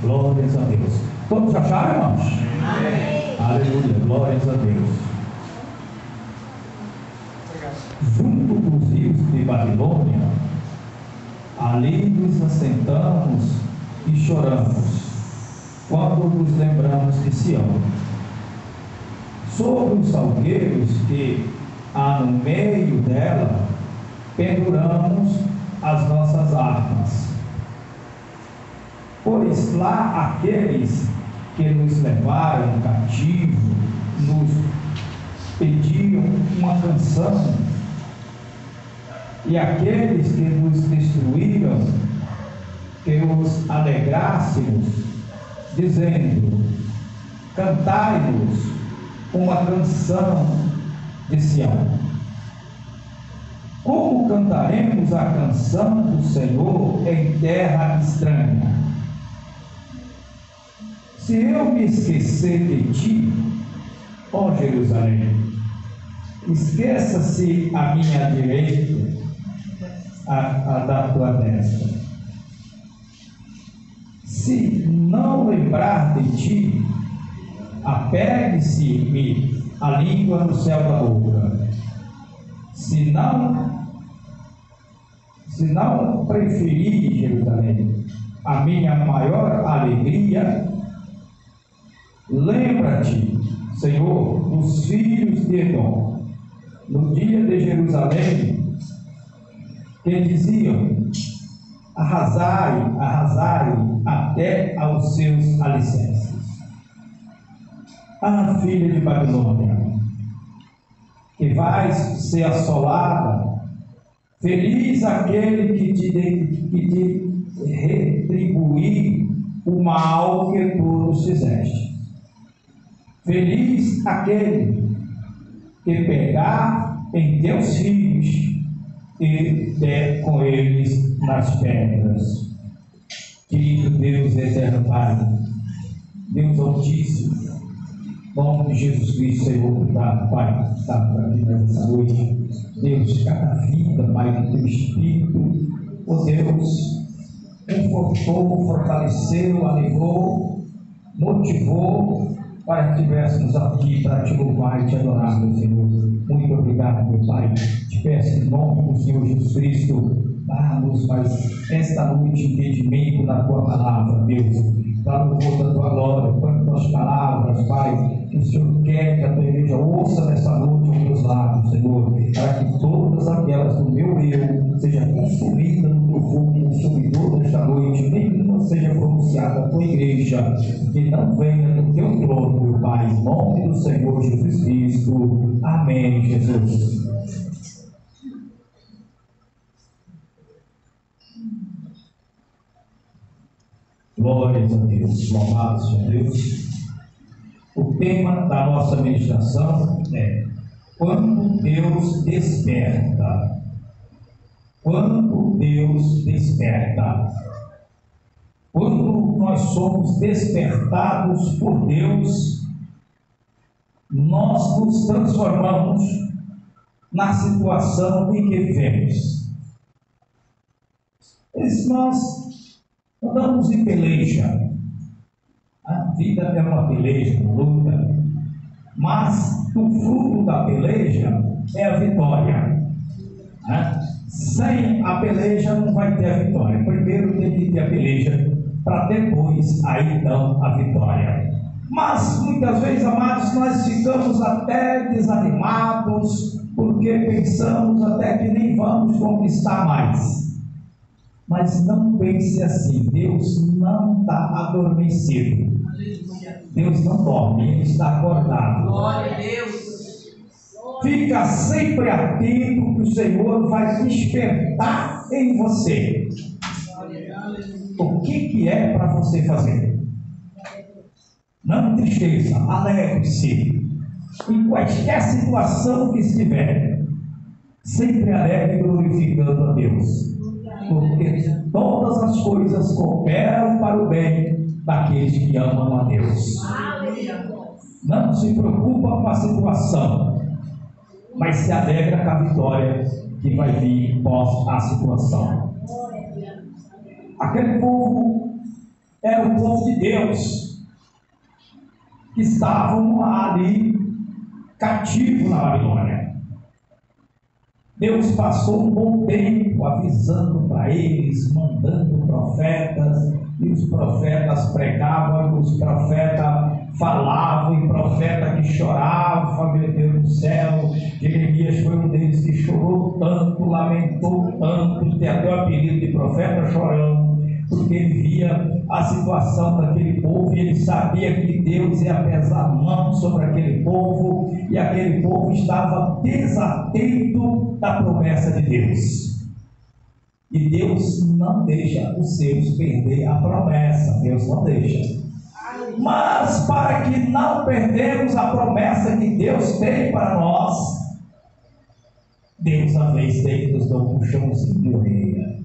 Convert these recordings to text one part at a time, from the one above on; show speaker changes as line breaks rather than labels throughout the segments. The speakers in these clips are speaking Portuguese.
Glórias a Deus. Todos acharam, irmãos? Amém. Aleluia, glórias a Deus. Junto com os rios de Babilônia, ali nos assentamos e choramos, quando nos lembramos de Sião. Sobre os salgueiros que há no meio dela, penduramos as nossas armas. Pois lá aqueles que nos levaram cativo nos pediam uma canção, e aqueles que nos destruíram, que os alegrássemos, dizendo: cantai-nos uma canção de Sião. Como cantaremos a canção do Senhor em terra estranha? Se eu me esquecer de ti, ó Jerusalém, esqueça-se a minha direita, a da tua destra. Se não lembrar de ti, apegue-se-me a língua no céu da boca. Se não preferir, Jerusalém, a minha maior alegria, lembra-te, Senhor, dos filhos de Edom, no dia de Jerusalém, que diziam: arrasai, arrasai até aos seus alicerces. Ah, filha de Babilônia, que vais ser assolada, feliz aquele que te retribuir o mal que tu nos fizeste. Feliz aquele que pegar em teus filhos e der com eles nas pedras. Querido Deus eterno Pai, Deus Altíssimo, em nome de Jesus Cristo, Senhor, obrigado, Pai, está para vida nessa noite. Deus, cada vida, Pai, do teu Espírito, ó Deus, confortou, fortaleceu, alegrou, motivou, para que estivéssemos aqui para te louvar e te adorar, meu Senhor. Muito obrigado, meu Pai. Te peço em nome do Senhor Jesus Cristo, dá-nos mais esta noite entendimento da tua palavra, Deus, para o louvor da tua glória. Põe tuas palavras, Pai, que o Senhor quer que a tua igreja ouça nesta noite aos meus lábios, Senhor, para que todas aquelas do meu eu seja consumida no teu fogo consumidor desta noite, nenhuma seja pronunciada a tua igreja, que não venha do teu trono, meu Pai, em nome do Senhor Jesus Cristo. Amém, Jesus. Glórias a Deus, louvado seja Deus. O tema da nossa meditação é: quando Deus desperta. Quando Deus desperta. Quando nós somos despertados por Deus, nós nos transformamos na situação em que vivemos. Nós andamos em peleja. A vida é uma peleja, uma luta, mas o fruto da peleja é a vitória. Sem a peleja não vai ter a vitória. Primeiro tem que ter a peleja, para depois aí então a vitória. Mas muitas vezes, amados, nós ficamos até desanimados, porque pensamos até que nem vamos conquistar mais. Mas não pense assim, Deus não está adormecido. Deus não dorme, Ele está acordado.
Glória a Deus.
Fica sempre atento que o Senhor vai despertar em você. O que é para você fazer? Não tristeza, alegre-se. Em qualquer situação que estiver, sempre alegre, glorificando a Deus. Porque todas as coisas cooperam para o bem daqueles que amam a Deus. não se preocupa com a situação, mas se alegra com a vitória que vai vir pós a situação. Aquele povo era o povo de Deus, que estavam ali cativos na Babilônia. Deus passou um bom tempo avisando para eles, mandando profetas, e os profetas pregavam, e os profetas falavam, e profeta que chorava, meu Deus do céu. Jeremias foi um deles que chorou tanto, lamentou tanto, tem até o apelido de profeta chorão, porque ele via a situação daquele povo e ele sabia que Deus ia pesar a mão sobre aquele povo, e aquele povo estava desatento da promessa de Deus. E Deus não deixa os seus perder a promessa, Deus não deixa. Mas para que não perdermos a promessa que Deus tem para nós, Deus às vezes tem que nos dar um puxãozinho de orelha.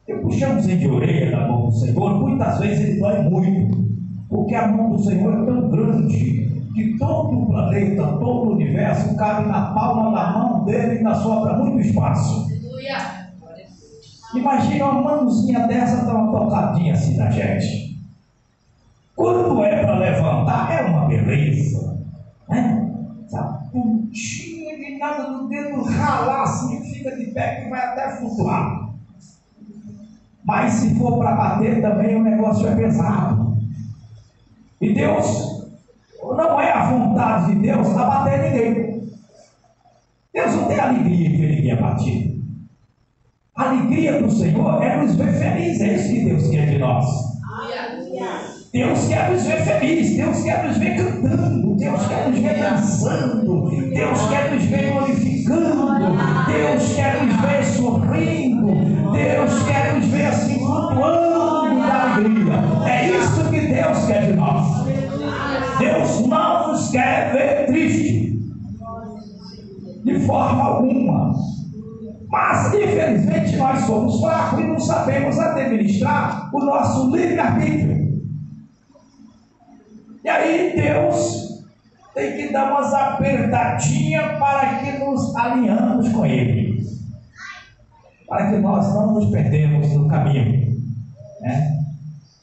E o puxãozinho de orelha da mão do Senhor, muitas vezes ele dói muito, porque a mão do Senhor é tão grande que todo o planeta, todo o universo cabe na palma da mão dele e ainda sobra muito espaço. Imagina uma mãozinha dessa, dá uma tocadinha assim na gente. Quando é para levantar, é uma beleza, né? Essa pontinha de nada do dedo ralar assim, fica de pé que vai até flutuar. Mas se for para bater também, o negócio é pesado. E Deus, não é a vontade de Deus a bater ninguém. Deus não tem alegria de ver ninguém abatido. A alegria do Senhor é nos ver felizes, é isso que Deus quer de nós. Deus quer nos ver felizes, Deus quer nos ver cantando, Deus quer nos ver dançando, Deus quer nos ver glorificando, Deus quer nos ver sorrindo, Deus quer nos ver assim flutuando de alegria. É isso que Deus quer de nós. Deus não nos quer ver triste, de forma alguma. Mas, infelizmente, nós somos fracos e não sabemos administrar o nosso livre-arbítrio. E aí Deus tem que dar umas apertadinhas para que nos alinhamos com Ele, para que nós não nos perdemos no caminho, né?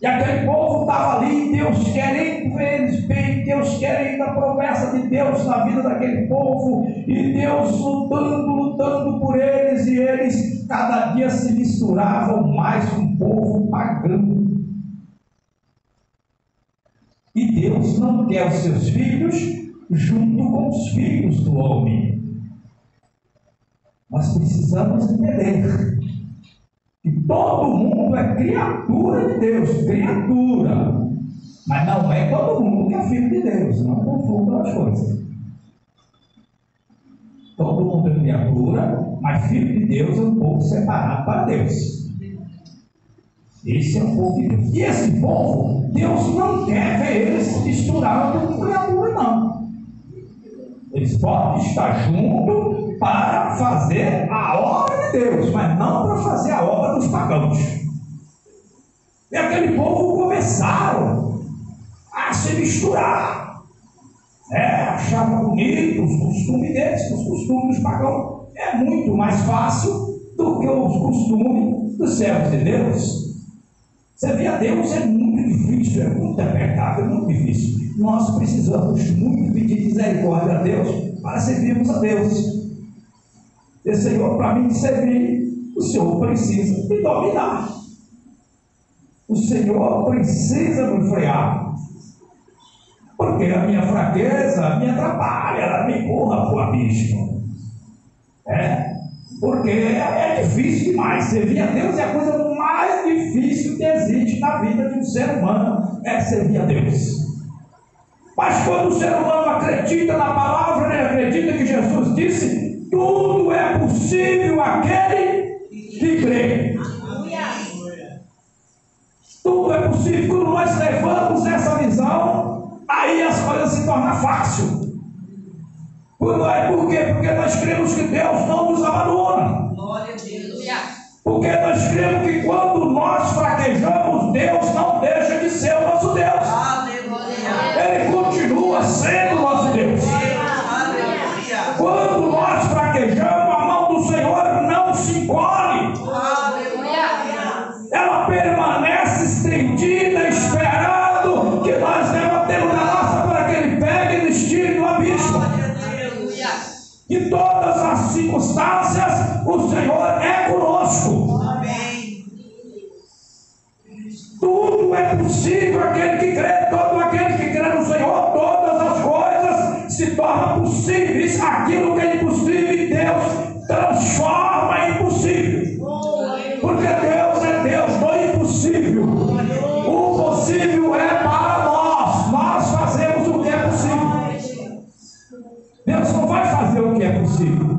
E aquele povo estava ali, Deus querendo ver eles bem, Deus querendo a promessa de Deus na vida daquele povo, e Deus lutando por eles, e eles cada dia se misturavam mais com o povo pagão. E Deus não quer os seus filhos junto com os filhos do homem. Nós precisamos entender que todo mundo é criatura de Deus, criatura. Mas não é todo mundo que é filho de Deus, não confundam as coisas. Todo mundo é criatura, mas filho de Deus é um povo separado para Deus. Esse é o povo de Deus. E esse povo, Deus não quer ver eles misturados com criatura, não. Eles podem estar juntos para fazer a obra de Deus, mas não para fazer a obra dos pagãos. E aquele povo começaram a se misturar. Achavam bonitos os costumes deles, os costumes dos pagãos. É muito mais fácil do que os costumes dos servos de Deus. Servir a Deus é muito difícil, é muito apertado, é muito difícil. Nós precisamos muito pedir misericórdia a Deus para servirmos a Deus. E Senhor, para mim servir, o Senhor precisa me dominar. O Senhor precisa me frear. Porque a minha fraqueza me atrapalha, ela me empurra para o abismo. Porque é difícil demais. Servir a Deus é a coisa mais difícil que existe na vida de um ser humano, é servir a Deus. Mas quando o ser humano acredita na palavra, ele acredita que Jesus disse: tudo é possível àquele que crê. Tudo é possível. Quando nós levamos essa visão, aí as coisas se tornam fáceis. Por quê? Porque nós cremos que Deus não nos abandona. Porque nós cremos que quando nós fraquejamos, Deus não deixa de ser o nosso Deus. Ele continua fortalecendo o nosso Deus. Quando nós fraquejamos, a mão do Senhor não se encolhe. Ela permanece estendida, esperando que nós levantemos a nossa para que Ele pegue e nos tire do abismo. Em todas as circunstâncias, o Senhor é conosco. Tudo é possível aquele que crê, todo aquele que crê no Senhor, todas as coisas se tornam possíveis. Aquilo que é impossível, Deus transforma em possível. Porque Deus é Deus do impossível. O possível é para nós. Nós fazemos o que é possível. Deus não vai fazer o que é possível.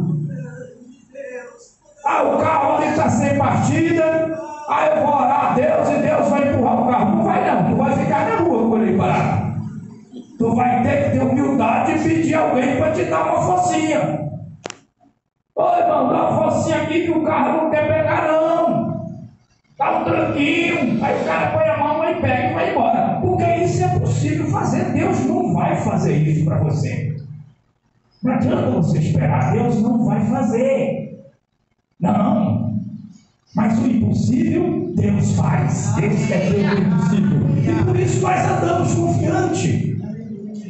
O carro ali está sem partida. Eu vou orar a Deus e Deus vai empurrar o carro. Não vai não, tu vai ficar na rua quando ele parar. Tu vai ter que ter humildade e pedir alguém para te dar uma focinha. Ô irmão, dá uma focinha aqui que o carro não quer pegar não. Dá um tranquinho. Aí o cara põe a mão e pega e vai embora. Porque isso é possível fazer. Deus não vai fazer isso para você. Não adianta você esperar. Deus não vai fazer. Não. Mas o impossível, Deus faz. Deus quer ter o impossível. E por isso nós andamos confiante.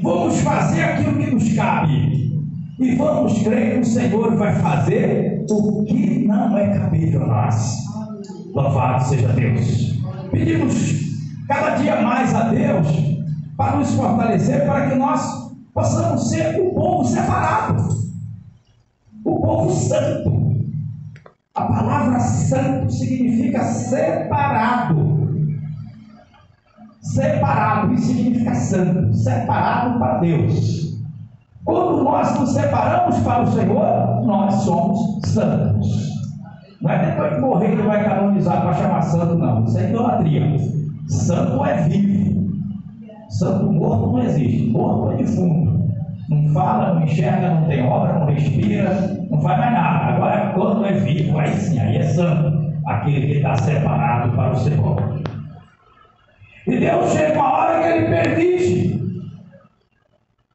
Vamos fazer aquilo que nos cabe. E vamos crer que o Senhor vai fazer o que não é cabível a nós. Louvado seja Deus. Pedimos cada dia mais a Deus para nos fortalecer, para que nós possamos ser o povo separado. O povo santo. A palavra santo significa separado. Separado, isso significa santo. Separado para Deus. Quando nós nos separamos para o Senhor, nós somos santos. Não é depois de morrer que vai canonizar para chamar santo, não. Isso é idolatria. Santo é vivo. Santo morto não existe. Morto é defunto. Não fala, não enxerga, não tem obra, não respira, não faz mais nada. Agora, quando é vivo, aí sim, aí é santo. Aquele que está separado para o Senhor. E Deus chega uma hora que Ele permite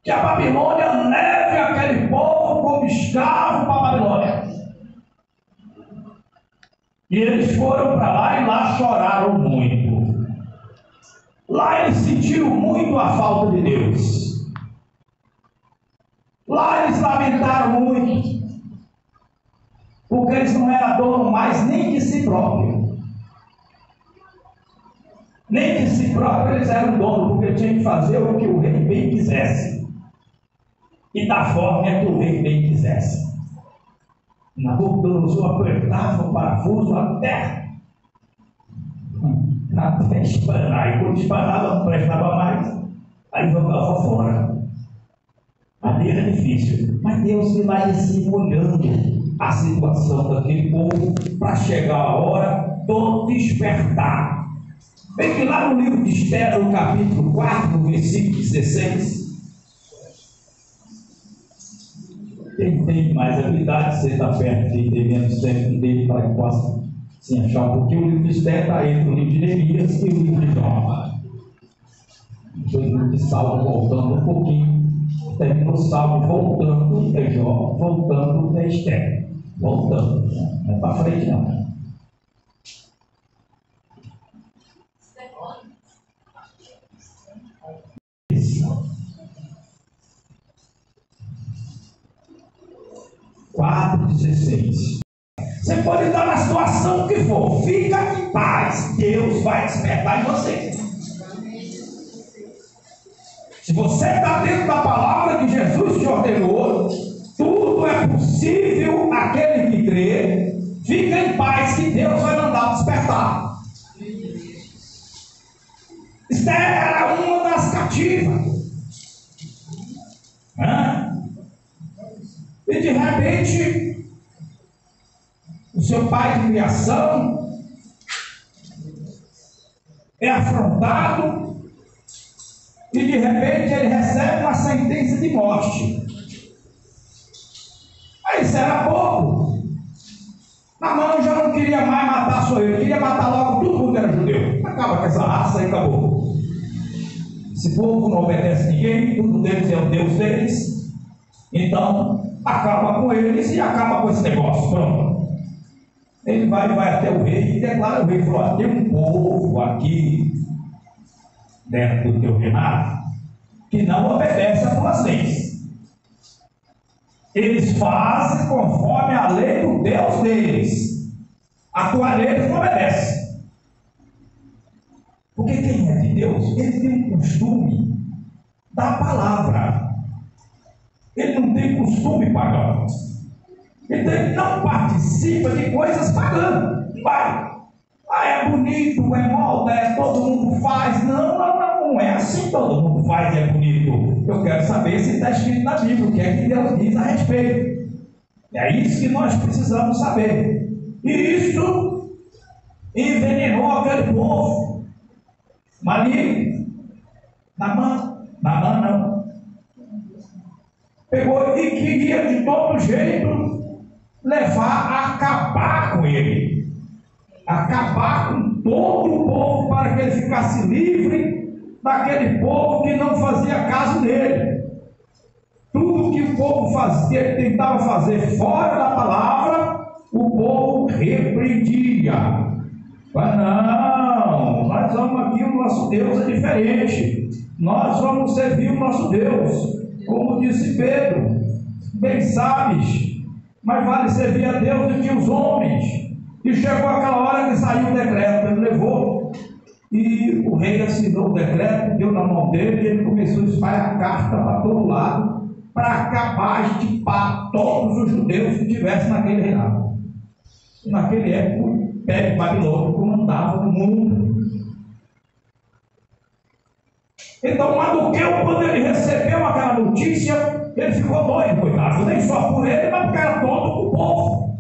que a Babilônia leve aquele povo como escravo para a Babilônia. E eles foram para lá e lá choraram muito. Lá eles sentiram muito a falta de Deus. Lá eles lamentaram muito, porque eles não eram dono mais nem de si próprio. Nem de si próprio eles eram dono, porque tinham que fazer o que o rei bem quisesse. E da forma que o rei bem quisesse. Nabucodonosor apertava o parafuso até espanar. E quando espanava não prestava mais, aí jogava fora. Ali era difícil, mas Deus ia lá assim olhando a situação daquele povo para chegar a hora do despertar. Vem que lá no livro de Esther, no capítulo 4, no versículo 16, quem tem mais habilidade, você está perto de ter menos tempo dele para que possa se achar um pouquinho. O livro de Esther está entre o livro de Neemias e o livro de Jó. O livro de Salmo voltando um pouquinho. Termina o Salmo voltando de Jó, voltando de Esther. Voltando, não é para frente não. Quatro 16. Você pode estar na situação que for, fica em paz, Deus vai despertar em você. Se você está dentro da palavra que Jesus te ordenou, tudo é possível aquele que crê. Fica em paz que Deus vai mandar despertar. Esther era uma das cativas. E de repente, o seu pai de criação é afrontado. E de repente ele recebe uma sentença de morte. Aí isso era pouco. Naamã já não queria mais matar só ele, queria matar logo todo mundo que era judeu. Acaba com essa raça e acabou. Esse povo não obedece a ninguém, tudo deles é o Deus deles. Então, acaba com eles e acaba com esse negócio. Pronto. Ele vai até o rei e declara: o rei falou: tem um povo aqui dentro do teu reinado que não obedece às tuas leis. Eles fazem conforme a lei do Deus deles. A tua lei eles não obedecem. Porque quem é de Deus, ele tem um costume da palavra. Ele não tem costume pagão. Então ele não participa de coisas pagãs. Não vai. É bonito, é moda, todo mundo faz. Não é assim, todo mundo faz e é bonito. Eu quero saber se está escrito na Bíblia, o que é que Deus diz a respeito. É isso que nós precisamos saber. E isso envenenou aquele povo maligno. Naamã não. Pegou e queria de todo jeito levar a acabar com ele. Acabar com todo o povo para que ele ficasse livre daquele povo que não fazia caso dele. Tudo que o povo fazia, ele tentava fazer fora da palavra, o povo repreendia. Mas não, nós vamos aqui, o nosso Deus é diferente. Nós vamos servir o nosso Deus. Como disse Pedro, bem sabes, mas vale servir a Deus do que os homens. E chegou aquela hora que saiu o decreto, ele levou, e o rei assinou o decreto, deu na mão dele, e ele começou a espalhar carta para todo lado, para acabar, estipar todos os judeus que tivessem naquele reinado. E naquele época, o Império Babilônico comandava o mundo. Então, Mardoqueu, quando ele recebeu aquela notícia, ele ficou doido, coitado, nem só por ele, mas porque era todo o povo.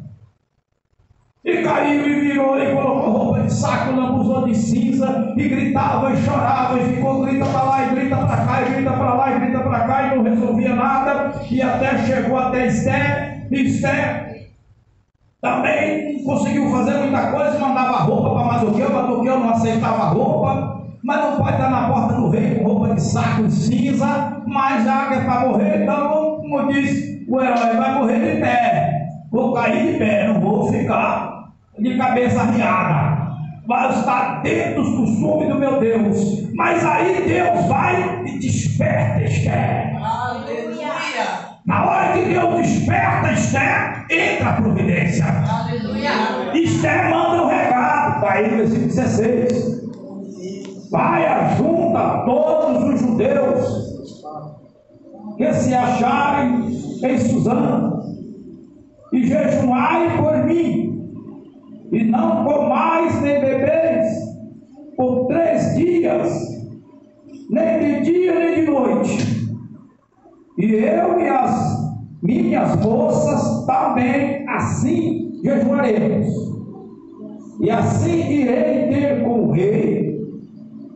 E caiu e virou e colocou roupa de saco, lambuzou de cinza, e gritava e chorava, e ficou grita para lá, e grita para cá, e grita para lá, e grita para cá, e não resolvia nada, e até chegou até Esther, e Esther também não conseguiu fazer muita coisa, mandava roupa para Mardoqueu não aceitava roupa, mas não pode estar na porta do rei com roupa de saco de cinza, mas já que é para morrer, então, como diz o herói, vai morrer de pé, vou cair de pé, não vou ficar de cabeça arriada, vai estar dentro dos costumes do meu Deus. Mas aí Deus vai e desperta Esther. Aleluia. Na hora que Deus desperta Esther, entra a providência. Aleluia. Esther manda um recado, está aí no versículo 16. Vai, ajunta todos os judeus que se acharem em Suzã, e jejuai por mim, e não comais nem bebeis por 3 dias, nem de dia nem de noite. E eu e as minhas moças também assim jejuaremos. E assim irei ter com o rei,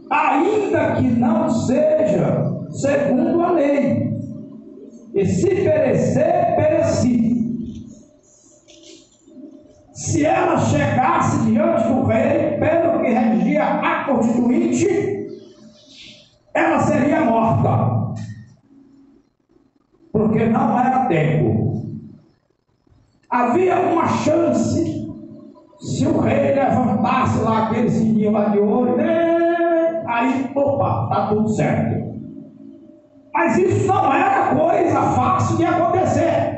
ainda que não seja segundo a lei. E se perecer, pereci. Se ela chegasse diante do rei, pelo que regia a constituinte, ela seria morta, porque não era tempo. Havia uma chance, se o rei levantasse lá aquele sininho lá de ouro, aí, opa, está tudo certo. Mas isso não era coisa fácil de acontecer.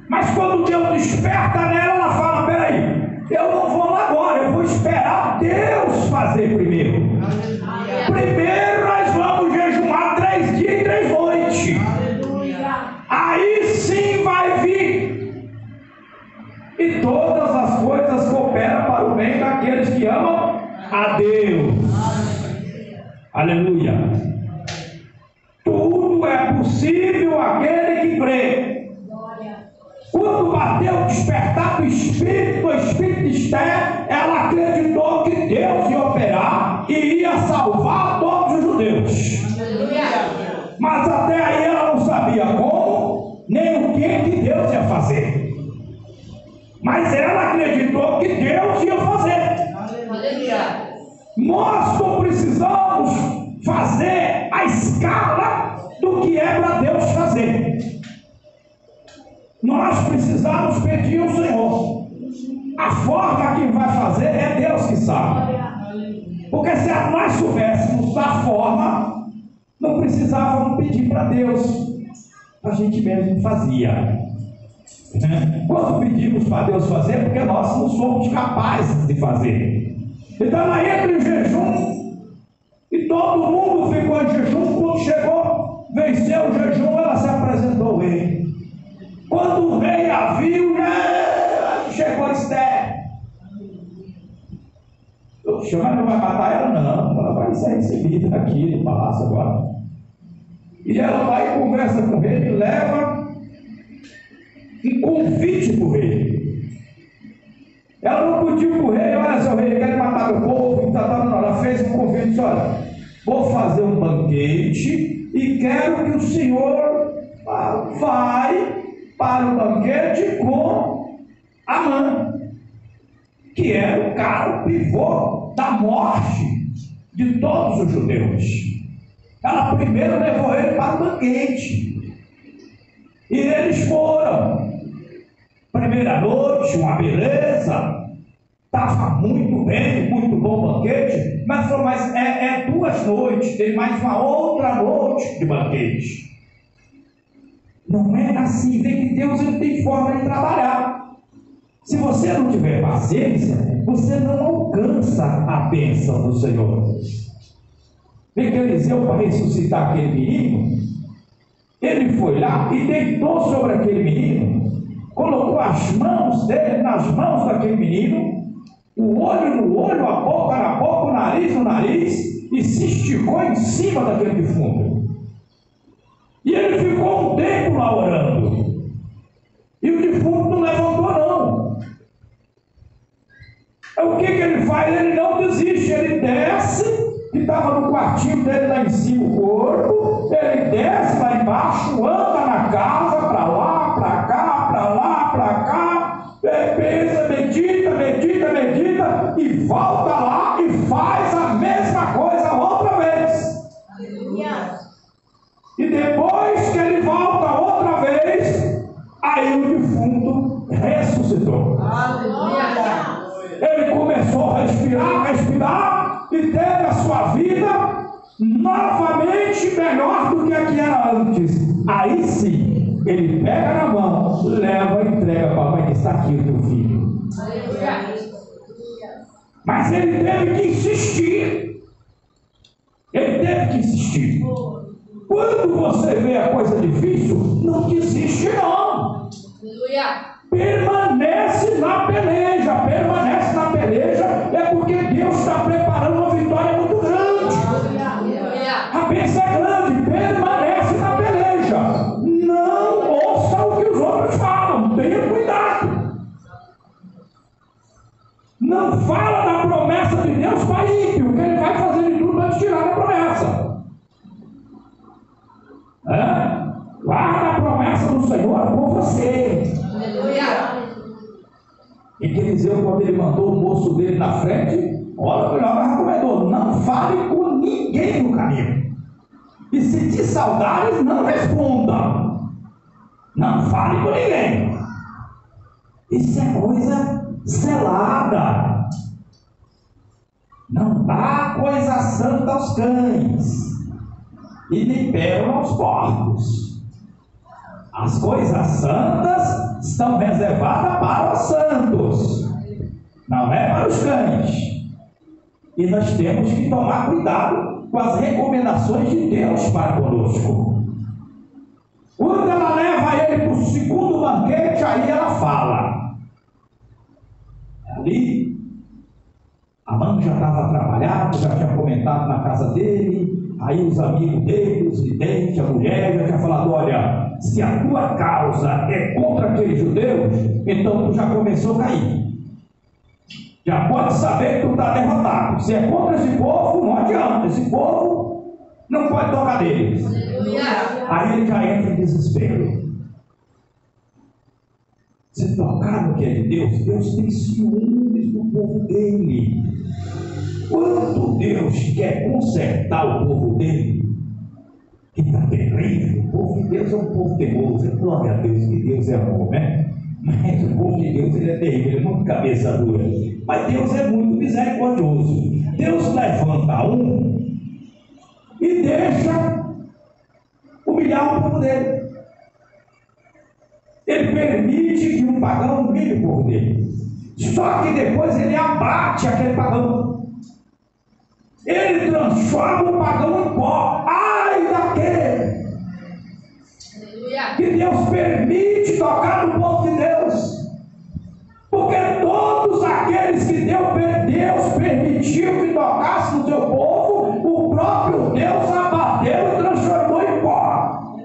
Mas quando Deus desperta nela, ela fala: peraí, eu não vou lá agora, eu vou esperar Deus fazer primeiro. Aleluia. Primeiro nós vamos jejuar 3 dias e 3 noites. Aleluia. Aí sim vai vir. E todas as coisas cooperam para o bem daqueles que amam a Deus. Aleluia. Tudo é possível àquele que crê. Quando bateu o despertar do Espírito de Esther, ela acreditou que Deus ia operar e ia salvar todos os judeus. Aleluia. Mas até aí ela não sabia como, nem o que Deus ia fazer. Mas ela acreditou que Deus ia fazer. Aleluia. Nós não precisamos fazer a escala do que é para Deus fazer. Nós precisamos pedir ao Senhor. A forma que vai fazer é Deus que sabe. Porque se nós soubéssemos da forma, não precisávamos pedir para Deus. A gente mesmo fazia. Quando pedimos para Deus fazer, porque nós não somos capazes de fazer. Então ela entra em jejum e todo mundo ficou em jejum. Quando chegou, venceu o jejum, ela se apresentou ao rei. Quando o rei a viu, chegou Esther. Mas não vai matar ela? Não, ela vai ser recebida aqui no palácio agora. E ela vai e conversa com o rei e leva um convite para o rei. Ela não pediu para o rei: olha, seu rei, quer matar meu povo. Então, ela fez um convite: disse, olha, vou fazer um banquete e quero que o senhor vai para o banquete com Amã, que era o cara, o pivô da morte de todos os judeus. Ela primeiro levou ele para o banquete. E eles foram. Primeira noite, uma beleza. Estava muito bem, muito bom banquete. Mas falou: mas é 2 noites, tem mais uma outra noite de banquete. Não é assim. Vê que Deus ele tem forma de trabalhar. Se você não tiver paciência, você não alcança a bênção do Senhor. Vê que Eliseu, para ressuscitar aquele menino, ele foi lá e deitou sobre aquele menino, colocou as mãos dele nas mãos daquele menino, o olho no olho, a boca na boca, o nariz no nariz, e se esticou em cima daquele defunto. E ele ficou um tempo lá orando. E o defunto não levantou, não. O que ele faz? Ele não desiste, ele desce, que estava no quartinho dele lá em cima o corpo, ele desce lá embaixo, anda na casa, para lá, para cá, para lá, para cá, pensa, medita, e volta lá e faz a mesma coisa outra vez. Aleluia. E depois que ele volta outra vez, aí o defunto ressuscitou. Aleluia. Ele começou a respirar e teve a sua vida novamente melhor do que a que era antes. Aí sim, ele pega na mão, leva e entrega para a mãe: está aqui o teu filho. Aleluia. Mas ele teve que insistir. Ele teve que insistir. Quando você vê a coisa difícil, não desiste não. Aleluia. Permanece na peleja, é porque Deus está preparando uma vitória muito grande. A bênção é grande, permanece na peleja. Não ouça o que os outros falam, tenha cuidado. Não fala da promessa de Deus para ímpio, que ele vai fazer de tudo para te tirar da promessa. Guarda a promessa do Senhor com você. Aleluia. E que Eliseu, quando ele mandou o moço dele na frente, olha, ele recomendou: não fale com ninguém no caminho. E se te saudares, não responda. Não fale com ninguém. Isso é coisa selada. Não dá coisa santa aos cães, e nem pérola aos porcos. As coisas santas estão reservadas para os santos, não é para os cães. E nós temos que tomar cuidado com as recomendações de Deus para conosco. Quando ela leva ele para o segundo banquete, aí ela fala. Ali, Amã já estava trabalhado, já tinha comentado na casa dele. Aí os amigos dele, os videntes, a mulher, já tinha falado: olha, se a tua causa é contra aqueles judeus, então tu já começou a cair. Já pode saber que tu está derrotado. Se é contra esse povo, não adianta. Esse povo não pode tocar deles. Aí ele já entra em desespero. Se tocar no que é de Deus, Deus tem ciúmes do povo dele. quando Deus quer consertar o povo dele, que está terrível, o povo de Deus é um povo teimoso, glória a Deus, que Deus é amor, né? Mas o povo de Deus ele é terrível, ele é muito cabeça dura. Mas Deus é muito misericordioso. Deus levanta um e deixa humilhar o povo dele. Ele permite que um pagão humilhe o povo dele. Só que depois ele abate aquele pagão. Ele transforma o pagão em pó. Ai daquele que Deus permite tocar no povo de Deus. Porque todos aqueles que Deus permitiu que tocasse no seu povo, o próprio Deus abateu e transformou em pó.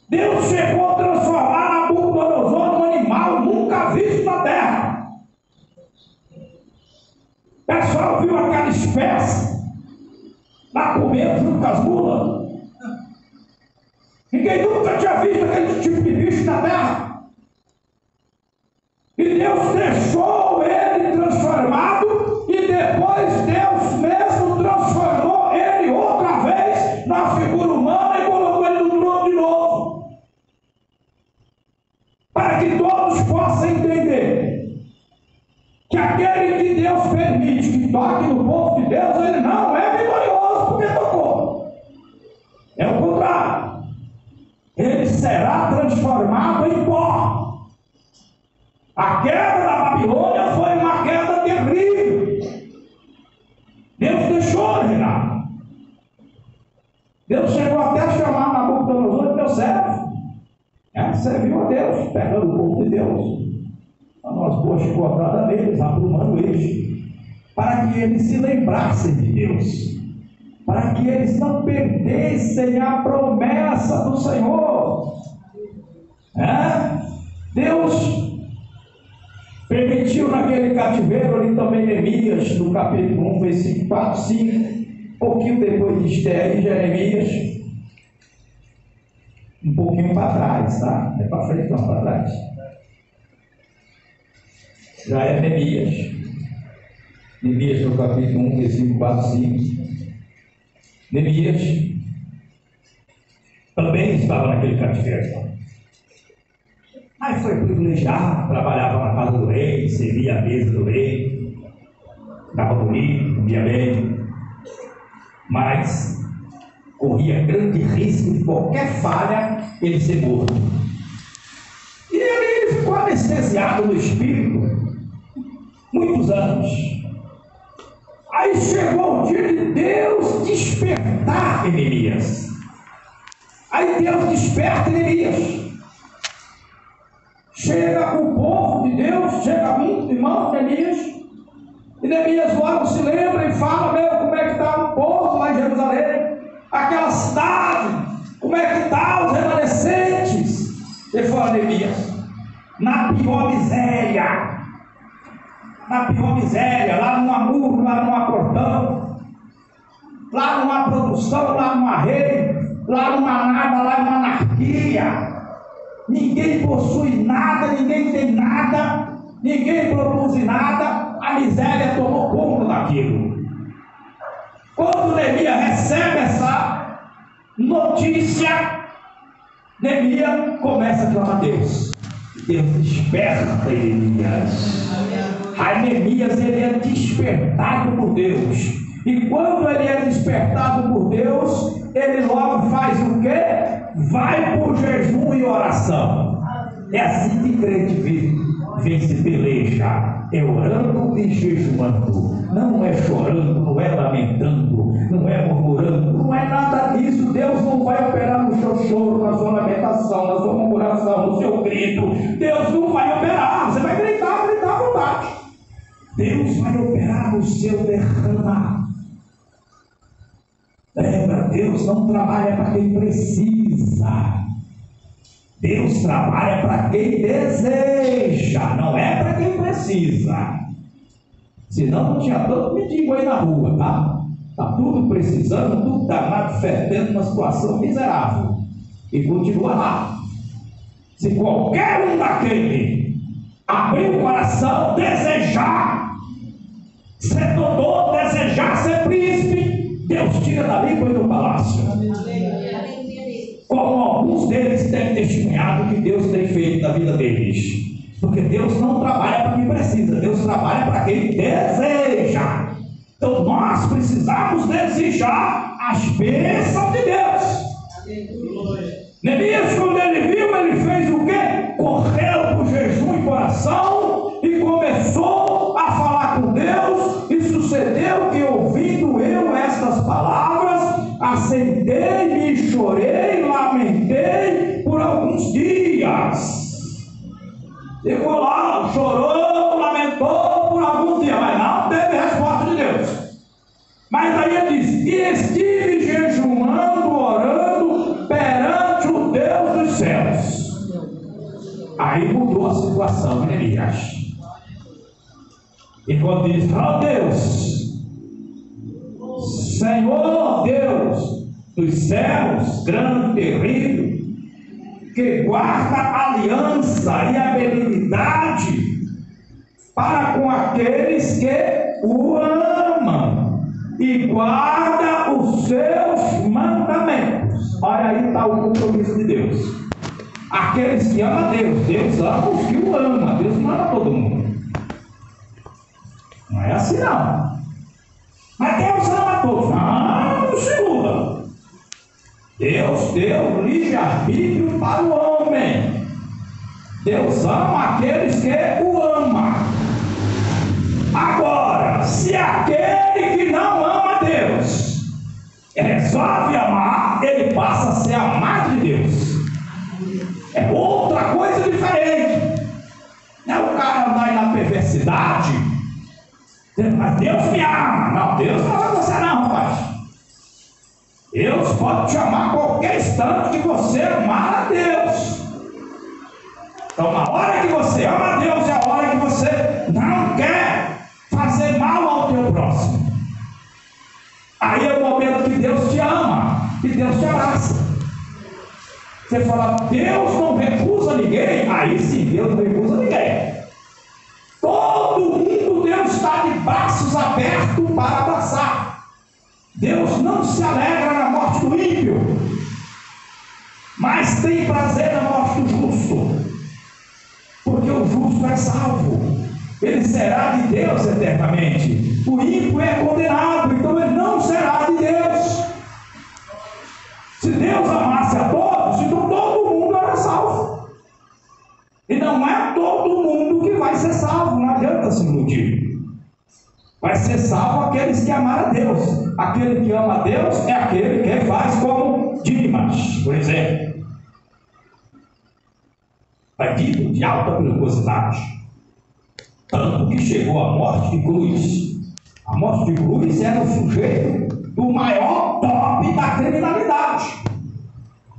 Deus chegou a transformar Nabucodonosor num animal nunca visto na terra. O pessoal viu aquela espécie lá comendo junto com as mulas. Ninguém nunca tinha visto aquele tipo de bicho na terra. E Deus deixou ele transformado, e depois Deus mesmo transformou ele outra vez na figura humana e colocou ele no trono de novo. Para que todos possam entender que aquele que Deus permite que toque no povo de Deus, ele não é vitorioso porque tocou. É o contrário. Ele será transformado em pó. A queda da Babilônia foi uma queda terrível. Deus deixou reinar. Deus chegou até a chamar Nabucodonosor de meu servo. Serviu a Deus, pegando o povo de Deus, a nós boas chicotadas deles, aprumando eles, para que eles se lembrassem de Deus, para que eles não perdessem a promessa do Senhor. Deus permitiu naquele cativeiro ali também Neemias, no capítulo 1, versículo 4, 5, pouquinho depois de Esther e Jeremias, um pouquinho para trás, tá? Não é para frente, não, para trás. Já é Neemias. Neemias no capítulo 1, versículo 4, 5. Neemias também estava naquele cativeiro. Aí foi privilegiado, trabalhava na casa do rei, servia a mesa do rei, estava bonito, comia bem, mas corria grande risco de qualquer falha ele ser morto. E ele ficou anestesiado no espírito muitos anos. Aí chegou o dia de Deus despertar Neemias. Aí Deus desperta Neemias. Chega o povo de Deus, chega muito irmão Neemias, e Neemias logo se lembra e fala: meu, como é que está o povo lá em Jerusalém, aquela cidade, como é que está os remanescentes? Ele falou: Neemias, na pior miséria, lá não há muro, lá não há portão, lá não há produção, lá não há rei, lá não há nada, lá é uma anarquia. Ninguém possui nada, ninguém tem nada, ninguém produz nada, a miséria tomou conta daquilo. Quando Neemias recebe essa notícia, Neemias começa a clamar a Deus. Deus desperta Neemias. Aí Neemias ele é despertado por Deus. E quando ele é despertado por Deus, ele logo faz o quê? Vai por jejum e oração. É assim que crente vence peleja. É orando e jejuando. Não é chorando, não é lamentando, não é murmurando, não é nada disso. Deus não vai operar no seu choro, na sua lamentação, na sua murmuração, no seu grito. Deus não vai operar. Você vai gritar à vontade. Deus vai operar no seu derramar. Lembra, Deus não trabalha para quem precisa. Deus trabalha para quem deseja, não é para quem precisa. Senão não tinha tanto mendigo aí na rua, tá? Está tudo precisando, tudo danado, fedendo, uma situação miserável. E continua lá. Se qualquer um daquele abrir o coração, desejar, ser doutor, desejar ser príncipe, Deus tira dali e põe no palácio. Como alguns deles têm testemunhado que Deus tem feito na vida deles. Porque Deus não trabalha para quem precisa, Deus trabalha para quem deseja. Então nós precisamos desejar as bênçãos de Deus. Neemias, quando ele viu, ele fez o quê? Correu por jejum e oração e começou a falar com Deus. E sucedeu que, ouvindo eu estas palavras, assentei-me e chorei, lamentei por alguns dias. Ficou lá, chorou, lamentou por alguns dias, mas não teve resposta de Deus. Mas aí ele diz: e estive jejuando, orando perante o Deus dos céus. Aí mudou a situação, Neemias. E quando diz: ó Deus, Senhor Deus dos céus, grande, terrível, que guarda aliança e a benignidade para com aqueles que o amam e guarda os seus mandamentos. Olha aí está o compromisso de Deus. Aqueles que amam a Deus, Deus ama os que o amam. Deus não ama todo mundo. Não é assim não. Mas Deus ama todos. Não se iluda. Deus deu livre-arbítrio para o homem. Deus ama aqueles que o amam. Agora, se aquele que não ama Deus resolve amar, ele passa a ser amado de Deus. É outra coisa diferente. Não é o cara andar aí na perversidade, dizendo: mas Deus me ama. Não, Deus não ama você não, rapaz. Deus pode te amar a qualquer instante que você amar a Deus. Então, na hora que você ama a Deus, é a hora que você não quer fazer mal ao teu próximo. Aí é o momento que Deus te ama, que Deus te abraça. Você fala: Deus não recusa ninguém. Aí sim, Deus não recusa ninguém. Todo mundo Deus está de braços abertos para abraçar. Deus não se alegra na morte do ímpio, mas tem prazer na morte do justo, porque o justo é salvo, ele será de Deus eternamente. O ímpio é condenado, então ele não será de Deus. Se Deus amasse a todos, então todo mundo era salvo, e não é todo mundo que vai ser salvo. Não adianta se iludir. Vai ser salvo aqueles que amaram a Deus. Aquele que ama a Deus é aquele que faz como Dimas, por exemplo. Bandido de alta periculosidade, tanto que chegou à morte de cruz. A morte de cruz era o sujeito do maior top da criminalidade.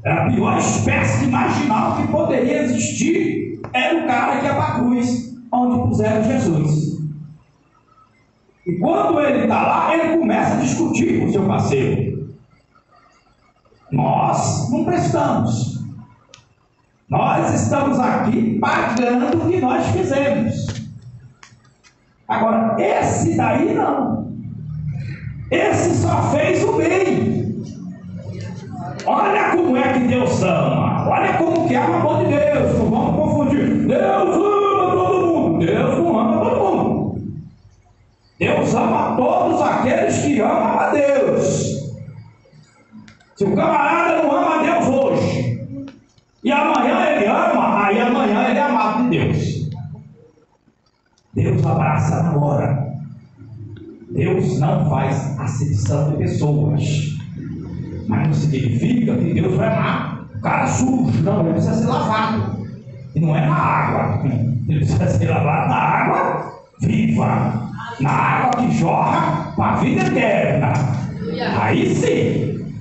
Era a pior espécie de marginal que poderia existir. Era o cara que ia para a cruz, onde puseram Jesus. E quando ele está lá, ele começa a discutir com o seu parceiro. Nós não prestamos. Nós estamos aqui pagando o que nós fizemos. Agora, esse daí não. Esse só fez o bem. Olha como é que Deus ama. Olha como que é o amor de Deus. Não vamos confundir. Deus ama todo mundo. Deus não ama todo mundo. Deus ama todos aqueles que amam a Deus. Se o camarada não ama a Deus hoje, e amanhã ele ama, aí amanhã ele é amado de Deus. Deus abraça na hora. Deus não faz acepção de pessoas. Mas não significa que Deus vai amar o cara sujo. Não, ele precisa ser lavado. E não é na água. Ele precisa ser lavado na água viva. Na água que jorra para a vida eterna. Aí sim.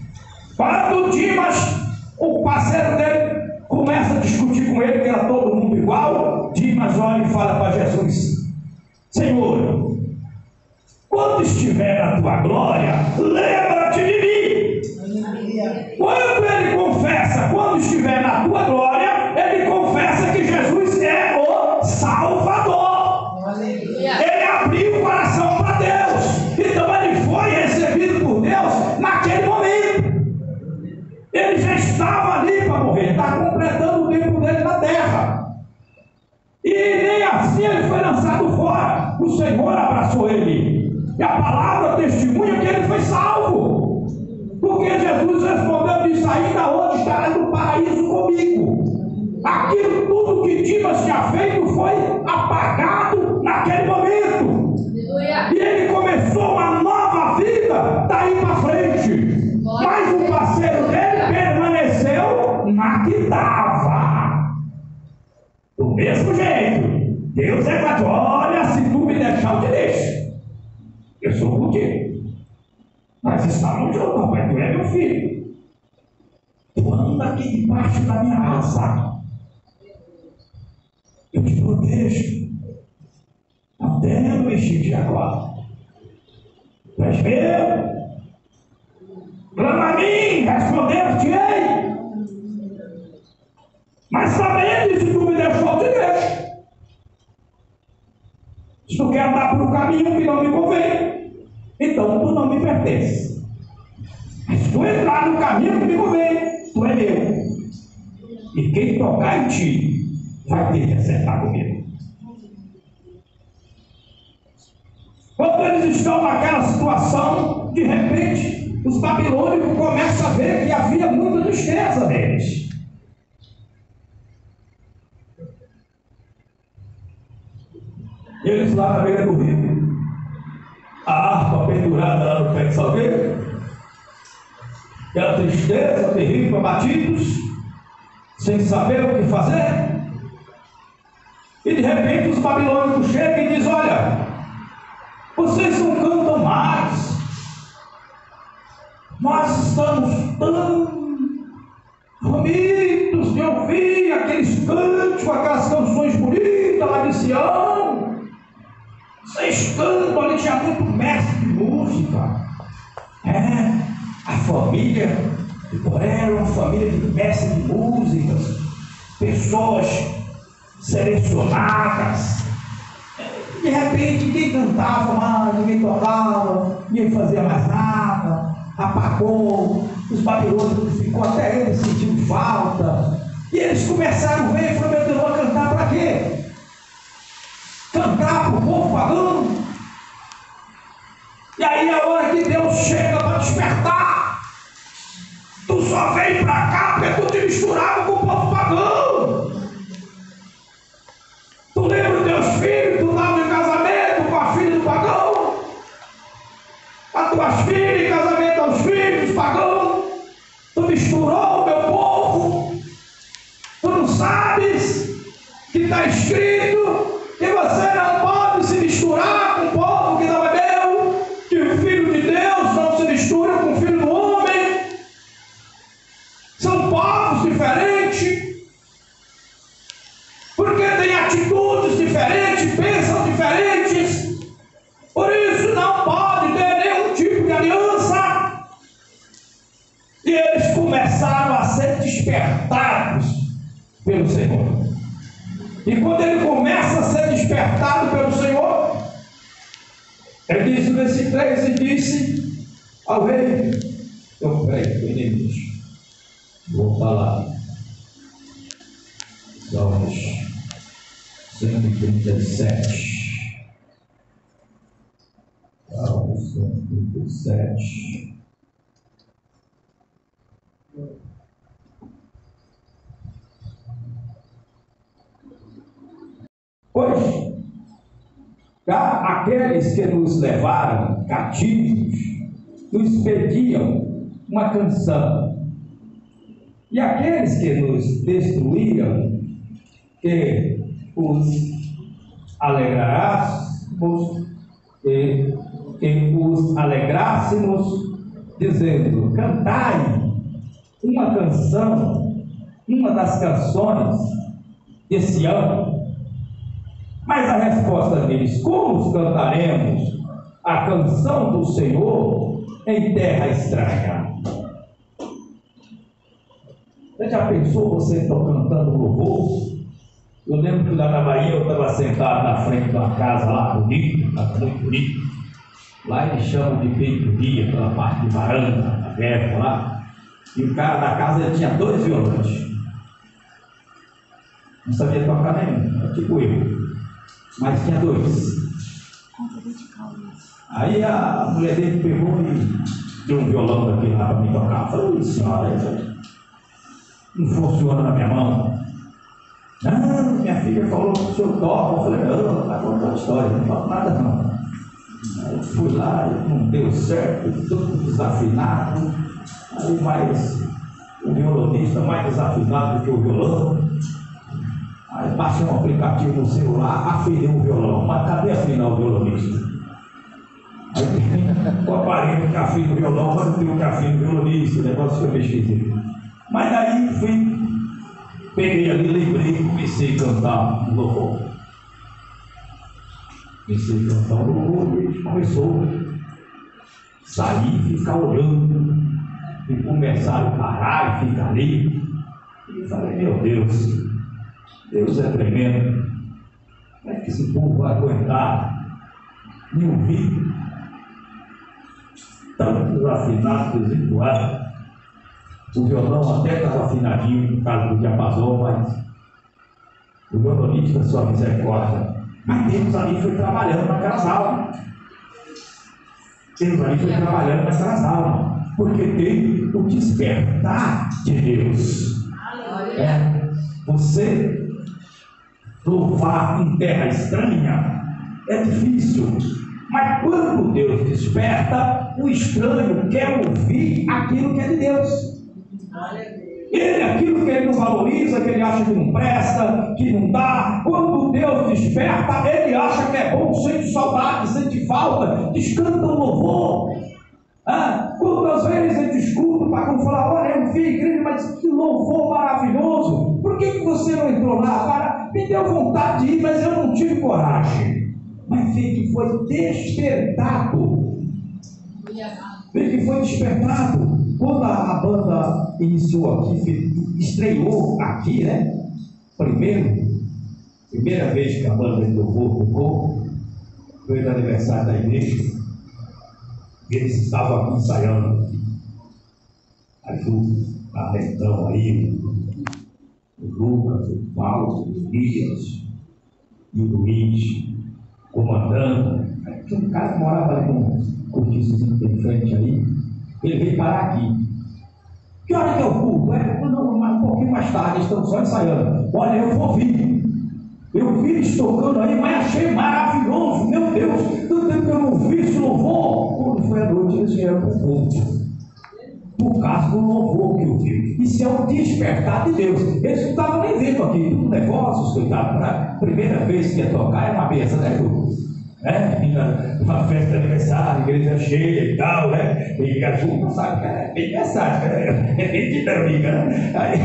Quando Dimas, o parceiro dele, começa a discutir com ele, que era todo mundo igual, Dimas olha e fala para Jesus: Senhor, quando estiver na tua glória, lembra-te de mim. Quando ele confessa, quando estiver na tua glória, ele confessa que Jesus é o Salvador. Ele abriu o coração para Deus. estava ali para morrer, está completando o tempo dele na terra. E nem assim ele foi lançado fora. O Senhor abraçou ele. E a palavra testemunha que ele foi salvo. Porque Jesus respondeu: disse, ainda hoje estarás no paraíso comigo. Aquilo tudo que Dimas tinha feito foi apagado naquele momento. E ele começou uma nova vida daí para frente. Mas o parceiro dele permaneceu na que estava. Do mesmo jeito, Deus é para olha, se tu me deixar, eu te deixo. Eu sou contigo. Mas estamos juntos, papai, tu é meu filho. Tu anda aqui debaixo da minha asa. Eu te protejo. Não tenho mexido de agora. Tu és meu. Clama a mim, responder-te-ei. Mas também, se tu me deixou, eu te deixo. Se tu quer andar por um caminho que não me convém, então tu não me pertence. Mas se tu entrar no caminho que me convém, tu é meu. E quem tocar em ti, vai ter que acertar comigo. Quando eles estão naquela situação, de repente, os babilônicos começam a ver que havia muita tristeza neles. Eles lá na beira do rio, a harpa pendurada lá no pé de salgueiro, aquela tristeza terrível, abatidos, sem saber o que fazer. E de repente os babilônicos chegam e dizem: olha, vocês não cantam mais, nós estamos tão famintos de ouvir aqueles cânticos, aquelas canções bonitas lá de Sião. Vocês cantam, ali tinha muito mestre de música. A família de Coré era uma família de mestres de músicas, pessoas selecionadas. De repente, quem cantava mais, ninguém tocava, ninguém fazia mais nada, apagou. Os babilônicos ficou, até eles sentindo falta. E eles começaram a ver e falaram: meu Deus, vou cantar para quê? Cantar para o povo pagão? E aí a hora que Deus chega para despertar, tu só vem para cá porque tu te misturava com o povo pagão. Tu lembra dos teus filhos, tu estava em casamento com a filha do pagão, as tuas filhas em casamento aos filhos dos pagãos. Tu misturou o meu povo. Tu não sabes que está escrito que você não pode se misturar com o povo que não é meu, que o filho de Deus não se mistura com o filho do homem. São povos diferentes, porque têm atitudes diferentes, pensam diferentes. Por isso não pode ter nenhum tipo de aliança. E eles começaram a ser despertados pelo Senhor. E quando ele começa a ser despertado pelo Senhor, ele diz no versículo 3: e disse ao rei, eu creio, inimigos, vou falar, Salmos 137, Salmos 137. Pois aqueles que nos levaram cativos nos pediam uma canção, e aqueles que nos destruíram, que os alegrássemos, dizendo: cantai uma canção, uma das canções desse ano. Mas a resposta deles: como cantaremos a canção do Senhor em terra estranha? Você já pensou você cantando louvor? Eu lembro que lá na Bahia eu estava sentado na frente de uma casa lá bonita, muito bonita. Lá eles chamam de peitoria, pela parte de varanda, aberta lá.
E o cara da casa ele tinha 2 violões. Não sabia tocar nenhum, tipo eu. Mas tinha 2. Aí a mulher dele pegou e deu um violão daquele lá para me tocar. Eu falei, senhora, não funciona na minha mão. Não, minha filha falou que o senhor toca. Eu falei, não, está contando história, não falo nada não. Aí eu fui lá, não deu certo, tudo desafinado. Aí mais o violonista mais desafinado do que o violão. Aí baixei um aplicativo no celular, afinei o violão. Mas cadê afinar o violonista? Aí tem o aparelho que afina o violão, mas não tem o que afina o violonista, o negócio foi meio esquisito. Mas daí fui, peguei ali, lembrei e comecei a cantar um louvor. Comecei a cantar um louvor e ele começou a sair, ficar olhando, e começaram a parar e ficar ali. E eu falei, meu Deus, Deus é tremendo. Como é que esse povo vai aguentar me ouvir? Tanto desafinado, desentoado. O violão até estava afinadinho por causa do diapasão, mas o violonista, sua misericórdia. Mas Deus ali foi trabalhando naquelas almas. Deus ali foi trabalhando naquelas almas. Porque tem o despertar de Deus. Você louvar em terra estranha é difícil. Mas quando Deus desperta, o estranho quer ouvir aquilo que é de Deus. Ele, aquilo que ele não valoriza, que ele acha que não presta, que não dá, quando Deus desperta, ele acha que é bom, sente saudade, sente falta, descanta um louvor. Quando às vezes ele escuta para falar, olha, eu vi a igreja, mas que louvor maravilhoso, por que você não entrou lá? Cara, me deu vontade de ir, mas eu não tive coragem. Mas vê que foi despertado. Vê que foi despertado. Quando a banda iniciou aqui, estreou aqui, né? Primeira vez que a banda de louvor tocou, foi no aniversário da igreja. Eles estavam aqui ensaiando. Aí o Alentão aí, o Lucas, o Paulo, o Elias e o Luiz comandando. Aí tinha um cara que morava ali com um cortiçozinho que tem em frente aí. Ele veio parar aqui. Que hora que é o culto? Não, um pouquinho mais tarde, estamos só ensaiando. Olha, eu vou vir. Eu vi eles tocando aí, mas achei maravilhoso. Meu Deus, tanto tempo que eu não vi esse louvor. Quando foi a noite, eles vieram para o culto. Por causa do louvor que eu vi. Isso é um despertar de Deus. Eles não estavam nem vendo aqui. Tudo negócios, coitado. Para a primeira vez que ia tocar, é uma benção, né, Lu? Uma festa de aniversário, igreja cheia e tal, né? E a junta sabe que é bem mensagem, né? É bem dinâmica, né? Aí,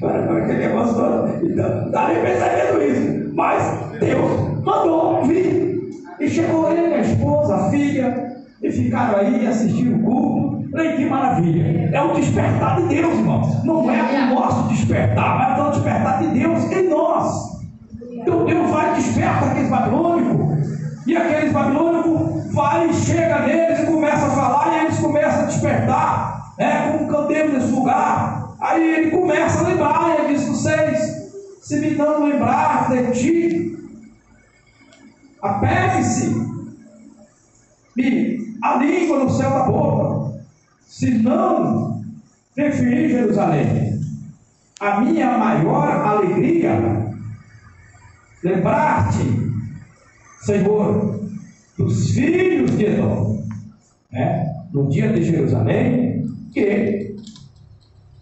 agora aquele negócio todo, então, não dá nem pensamento isso. Mas Deus mandou vir. E chegou ele, minha esposa, a filha, e ficaram aí assistindo o culto. Olha que maravilha. É o despertar de Deus, irmão. Não é o nosso despertar, mas é o despertar de Deus em nós. Então Deus vai e desperta aqueles babilônicos. E aqueles babilônicos vai, chega neles e começa a falar, e eles começam a despertar, como candeiro nesse lugar. Aí ele começa a lembrar, ele diz: vocês, se me não lembrar de ti, apegue-se a língua no céu da boca, se não preferir Jerusalém, a minha maior alegria, lembrar-te, Senhor, dos filhos de Edom, no dia de Jerusalém, que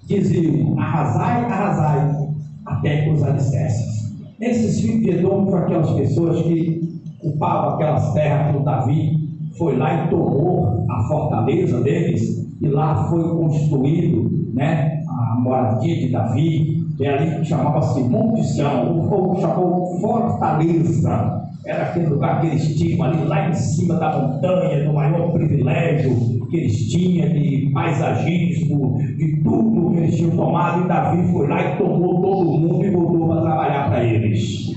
diziam: arrasai, arrasai, até que os alicerces. Esses filhos de Edom foram aquelas pessoas que ocupavam aquelas terras que o Davi foi lá e tomou a fortaleza deles, e lá foi construído, a moradia de Davi, que ali chamava-se Monte Sião, o povo chamou Fortaleza. Era aquele lugar que eles tinham ali, lá em cima da montanha, do maior privilégio que eles tinham de paisagismo, de tudo que eles tinham tomado, e Davi foi lá e tomou todo mundo e voltou para trabalhar para eles.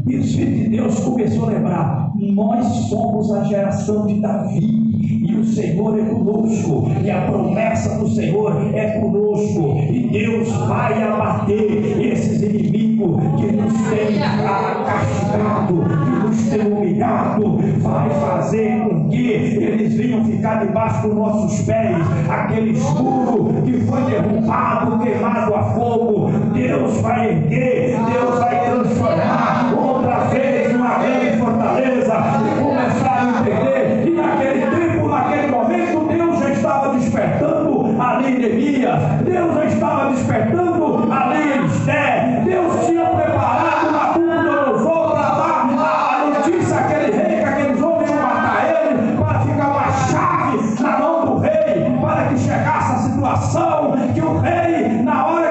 E os filhos de Deus começou a lembrar: nós somos a geração de Davi, e o Senhor é conosco, e a promessa do Senhor é conosco, e Deus vai abater esses inimigos que nos têm castigado, que nos têm humilhado, vai fazer com que eles venham ficar debaixo dos nossos pés, aquele escuro que foi derrubado, queimado a fogo, Deus vai erguer, Deus vai transformar outra vez uma grande fortaleza e começar a entender. E naquele tempo, naquele momento, Deus já estava despertando ali Neemias, Deus já estava despertando ali Esther, Deus tinha preparado Nabucodonosor para dar a notícia àquele rei que aqueles homens iam matar ele, para ficar uma chave na mão do rei, para que chegasse a situação que o rei, na hora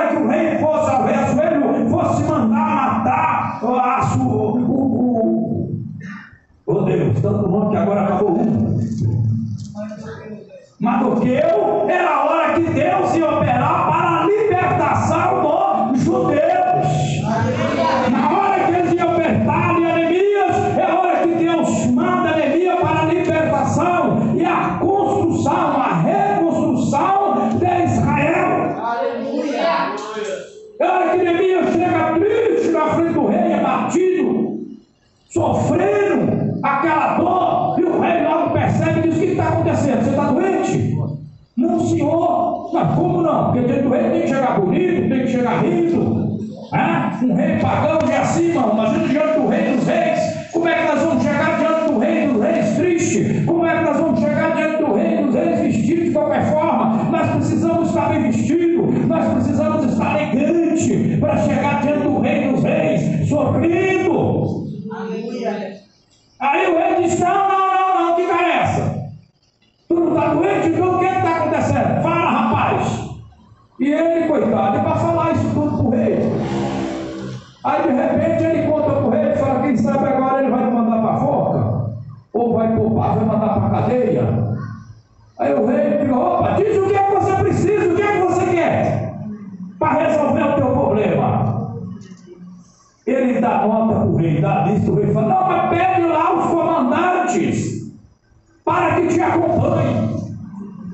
que o rei fosse ao rejoelho, fosse mandar matar oh Deus, tanto nome que agora acabou um. Mardoqueu, era a hora que Deus ia operar para a libertação dos judeus. Na hora que eles iam operar Neemias, é a hora que Deus manda Neemias para a libertação e a construção, a reconstrução de Israel. É a hora que Neemias chega triste na frente do rei, abatido, sofrendo aquela dor, e o rei logo percebe e diz: o que está acontecendo? Você está doente? Não, senhor. Mas como não? Porque dentro do rei tem que chegar bonito, tem que chegar rindo. Um rei pagão é assim, irmão. Imagina diante do rei dos reis. Como é que nós vamos chegar diante do rei dos reis triste? Como é que nós vamos chegar diante do rei dos reis vestidos de qualquer forma? Nós precisamos estar bem vestidos, nós precisamos estar elegante para chegar diante do rei dos reis, sorrindo. Aleluia. Aí o rei diz: não, que cara é essa? Tu não está doente? Então o que está acontecendo? Fala, rapaz. E ele, coitado, para falar isso tudo para o rei. Aí de repente ele conta para o rei e fala: quem sabe agora ele vai mandar para a forca? Ou vai poupar, vai mandar para a cadeia? Aí o rei diz: opa, diz o que é que você precisa, o que é que você quer para resolver o teu problema. Ele dá nota para o rei, dá lista, o rei fala: não, mas pede lá os comandantes para que te acompanhem.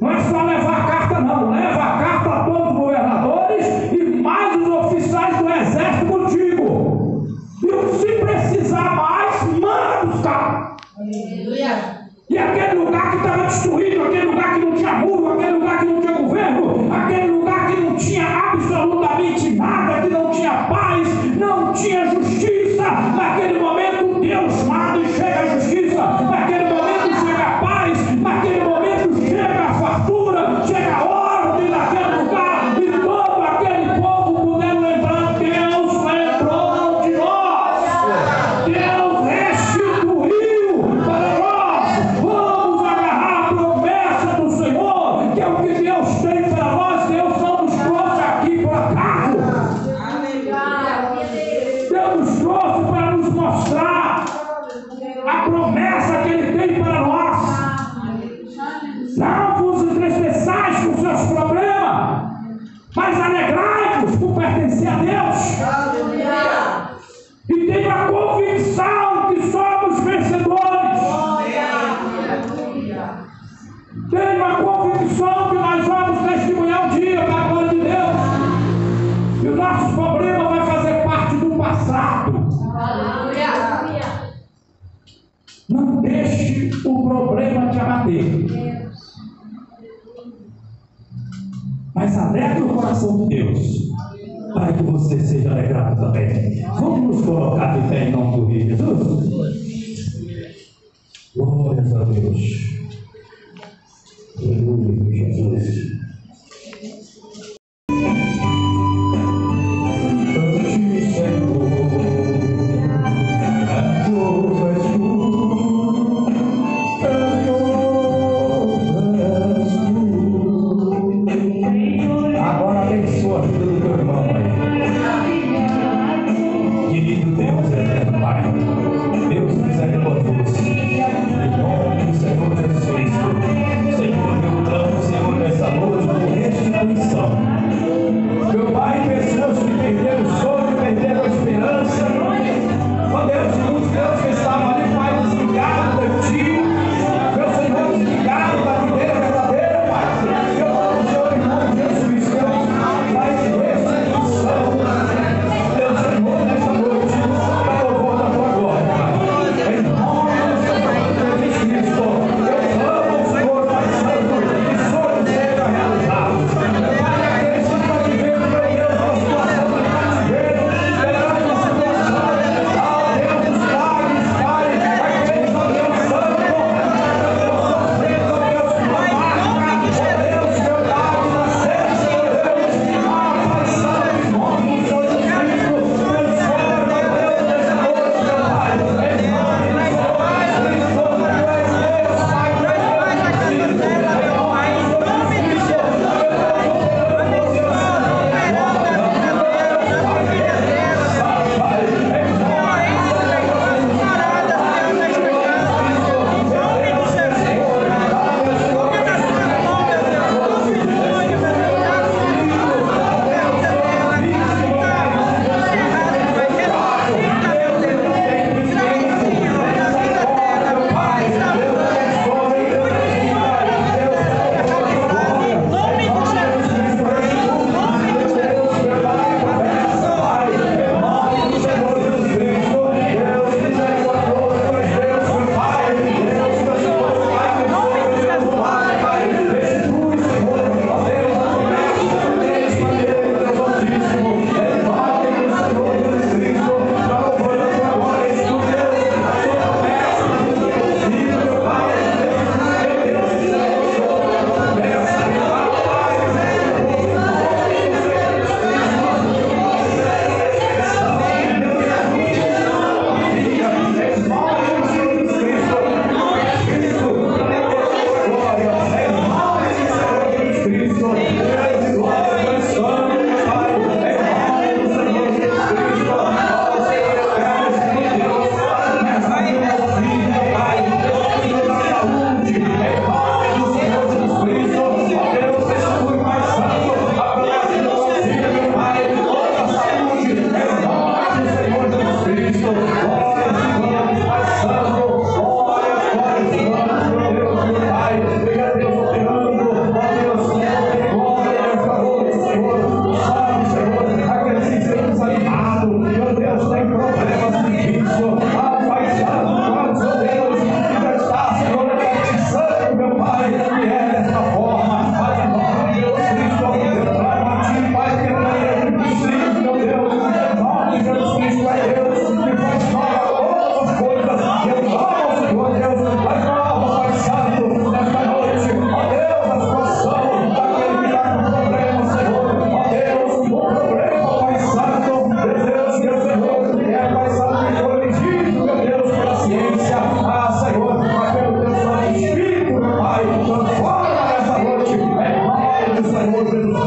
Não é só levar a carta, não. Leva a carta a todos os governadores e mais os oficiais do exército contigo. E se precisar mais, manda buscar. Aleluia. E aquele lugar que estava destruído, aquele lugar que não tinha muro, aquele lugar que não tinha governo, aquele lugar que não tinha absolutamente nada, que não tinha paz, não tinha justiça, naquele momento Deus manda e chega a justiça, naquele momento chega a paz, naquele momento chega a fartura, chega a ordem naquele lugar, e todo aquele povo puder lembrar: Deus lembrou de nós, Deus restituiu para nós. Vamos agarrar a promessa do Senhor, que é o que Deus tem para nós. Deus não nos trouxe aqui por acaso, Deus nos trouxe para nos mostrar a promessa que Ele tem para nós. Não vos entristeçais com seus problemas, mas alegrai-vos por pertencer a Deus. E tenha a convicção que somos vencedores. Tenha a convicção que nós vamos testemunhar um dia para a glória de Deus. E o nosso problema vai fazer parte do passado. Não deixe o problema te abater, mas alegre o coração de Deus, para que você seja alegrado também. Vamos nos colocar de pé em nome do Rei Jesus. Glórias a Deus. Aleluia, Jesus.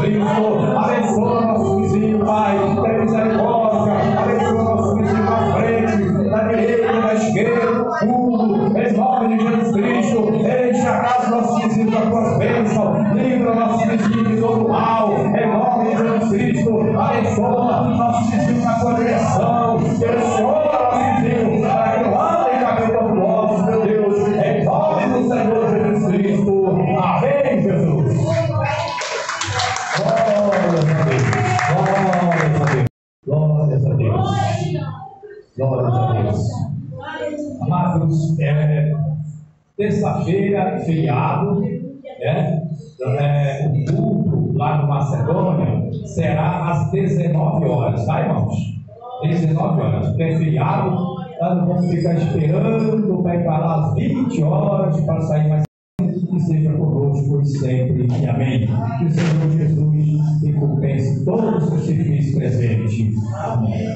Jesus Cristo. Abençoa nosso vizinho, Pai, tem misericórdia. Abençoa nosso vizinho na frente, na direita, na esquerda, tudo. Em nome de Jesus Cristo, enche a casa dos nossos vizinhos com as tuas bênçãos. Livra nossos vizinhos de todo mal. Em nome de Jesus Cristo, abençoa nossos vizinhos na tua direção. Abençoa nossos vizinhos para que não andem caminho tortuosos, meu Deus. Em nome do Senhor Jesus Cristo. Amém, Jesus. Glórias a Deus. Glórias a Deus. Glórias a Deus. Amados, terça-feira, feriado, o culto lá no Macedônia será às 19 horas, tá, irmãos? 19 horas, porque é feriado, nós não vamos ficar esperando para ir para lá às 20 horas para sair mais. Que seja conosco sempre, e amém. Que o Senhor Jesus recompense todos os serviços presentes. Amém.